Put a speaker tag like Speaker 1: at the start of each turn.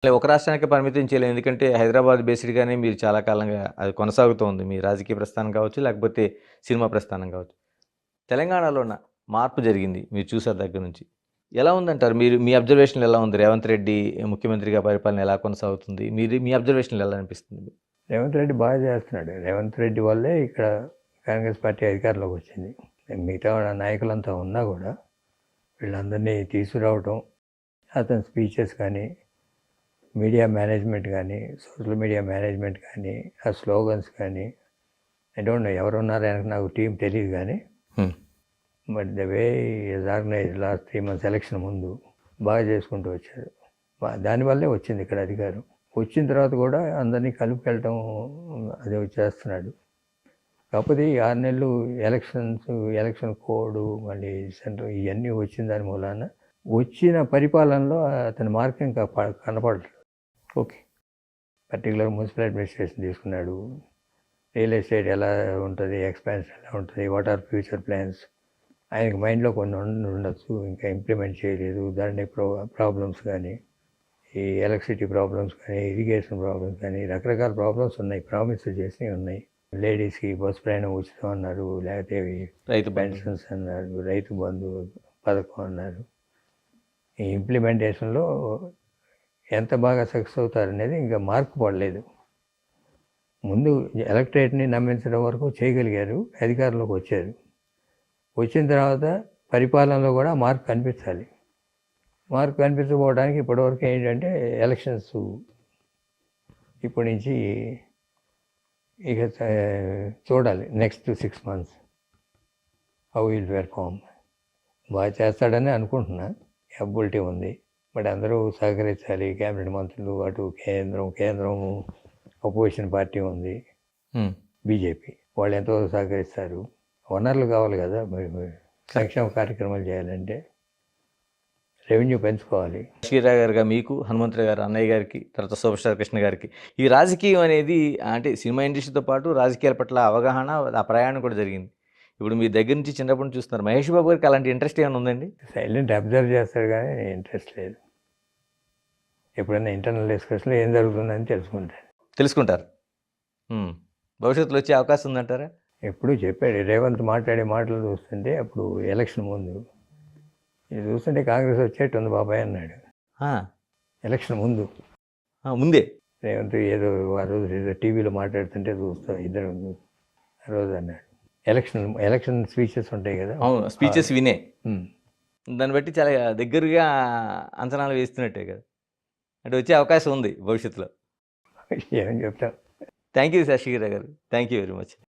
Speaker 1: ఒక రాష్ట్రానికే పరిమితం చేయలేం. ఎందుకంటే హైదరాబాద్ బేస్డ్‌గానే మీరు చాలా కాలంగా అది కొనసాగుతోంది. మీ రాజకీయ ప్రస్థానం కావచ్చు, లేకపోతే సినిమా ప్రస్థానం కావచ్చు. తెలంగాణలోన మార్పు జరిగింది. మీరు చూసారు దగ్గర నుంచి. ఎలా ఉందంటారు? మీరు మీ అబ్జర్వేషన్‌లో ఎలా ఉంది? రేవంత్ రెడ్డి ముఖ్యమంత్రిగా పరిపాలన ఎలా కొనసాగుతుంది? మీ అబ్జర్వేషన్‌లో ఎలా అనిపిస్తుంది?
Speaker 2: రేవంత్ రెడ్డి బాగా చేస్తున్నాడు. రేవంత్ రెడ్డి వల్లే ఇక్కడ కాంగ్రెస్ పార్టీ అధికారంలోకి వచ్చింది. మిగతా నాయకులంతా ఉన్నా కూడా వీళ్ళందరినీ తీసుకురావటం, అతని స్పీచెస్ కానీ, మీడియా మేనేజ్మెంట్ కానీ, సోషల్ మీడియా మేనేజ్మెంట్ కానీ, ఆ స్లోగన్స్ కానీ, ఐ డోంట్ నో ఎవరున్నారు వెనక నాకు టీం తెలియదు కానీ, but the way is organise last 3 months election ముందు బాగా చేసుకుంటూ వచ్చారు. దానివల్లే వచ్చింది ఇక్కడ అధికారం. వచ్చిన తర్వాత కూడా అందరినీ కలుపుకెళ్ళటం అది చేస్తున్నాడు. కాకపోతే ఈ 6 నెలలు ఎలక్షన్ కోడ్, మళ్ళీ సెంటర్ ఇవన్నీ వచ్చిన దాని మూలాన వచ్చిన పరిపాలనలో అతని మార్క్ ఇంకా కనపడలేదు.
Speaker 1: ఓకే.
Speaker 2: పర్టికులర్ మున్సిపల్ అడ్మినిస్ట్రేషన్ తీసుకున్నాడు. రియల్ ఎస్టేట్ ఎలా ఉంటుంది, ఎక్స్పాన్షన్ ఎలా ఉంటుంది, వాట్ ఆర్ ఫ్యూచర్ ప్లాన్స్, ఆయనకి మైండ్లో కొన్ని ఉండొచ్చు, ఇంకా ఇంప్లిమెంట్ చేయలేదు. దాని ప్రాబ్లమ్స్ కానీ, ఈ ఎలక్ట్రిసిటీ ప్రాబ్లమ్స్ కానీ, ఇరిగేషన్ ప్రాబ్లమ్స్ కానీ, రకరకాల ప్రాబ్లమ్స్ ఉన్నాయి. ప్రామిస్ చేసినవి ఉన్నాయి. లేడీస్కి బస్ ప్రయాణం ఉచితం అన్నారు, లేకపోతే
Speaker 1: రైతు
Speaker 2: పెన్షన్స్ అన్నారు, రైతు బంధు పథకం అన్నారు. ఈ ఇంప్లిమెంటేషన్లో ఎంత బాగా సక్సెస్ అవుతారనేది ఇంకా మార్క్ పడలేదు. ముందు ఎలక్టరేట్ని నమ్మించడం వరకు చేయగలిగారు, అధికారంలోకి వచ్చారు. వచ్చిన తర్వాత పరిపాలనలో కూడా మార్క్ కనిపించాలి. మార్క్ కనిపించకపోవడానికి ఇప్పటివరకు ఏంటంటే ఎలక్షన్స్ ఇప్పటి నుంచి ఇక చూడాలి next 6 months how will perform. బాగా చేస్తాడని అనుకుంటున్నా, ఎబిలిటీ ఉంది. బట్ అందరూ సహకరించాలి. క్యాబినెట్ మంత్రులు, అటు కేంద్రం అపోజిషన్ పార్టీ ఉంది, బీజేపీ, వాళ్ళు ఎంతో సహకరిస్తారు. వనరులు కావాలి కదా, మరి సంక్షేమ కార్యక్రమాలు చేయాలంటే రెవెన్యూ పెంచుకోవాలి.
Speaker 1: శ్రీరావు గారుగా మీకు, హనుమంతరావు గారు అన్నయ్య గారికి, తర్వాత సూపర్ స్టార్ కృష్ణ గారికి ఈ రాజకీయం అనేది అంటే సినిమా ఇండస్ట్రీతో పాటు రాజకీయాల పట్ల అవగాహన, ఆ ప్రయాణం కూడా జరిగింది. ఇప్పుడు మీ దగ్గర నుంచి చిన్నప్పటి నుంచి చూస్తున్నారు. మహేష్ బాబు గారికి అలాంటి ఇంట్రెస్ట్ ఏమైనా ఉందండి?
Speaker 2: సైలెంట్ అబ్జర్వ్ చేస్తాడు కానీ ఇంట్రెస్ట్ లేదు. ఎప్పుడైనా ఇంటర్నల్ డిస్కషన్లో ఏం జరుగుతుందని
Speaker 1: తెలుసుకుంటారు. భవిష్యత్తులో వచ్చే అవకాశం ఉందంటారా?
Speaker 2: ఎప్పుడు చెప్పాడు. రేవంత్ మాట్లాడే మాటలు చూస్తుంటే అప్పుడు ఎలక్షన్ ముందు ఇది చూస్తుంటే కాంగ్రెస్ వచ్చేట్టుంది బాబాయ్ అన్నాడు. ఎలక్షన్ ముందే రేవంత్ ఏదో ఆ రోజు ఏదో టీవీలో మాట్లాడుతుంటే చూస్తా ఇద్దరు ఆ రోజు అన్నాడు. ఎలక్షన్ స్పీచెస్ ఉంటాయి కదా,
Speaker 1: అవును, స్పీచెస్ వినే దాన్ని బట్టి చాలా దగ్గరగా అంచనాలు వేస్తున్నట్టే కదా, అంటే వచ్చే అవకాశం ఉంది భవిష్యత్తులో.
Speaker 2: ఏమని చెప్తాం.
Speaker 1: థ్యాంక్ యూ శశిగిరి గారు, థ్యాంక్ యూ వెరీ మచ్.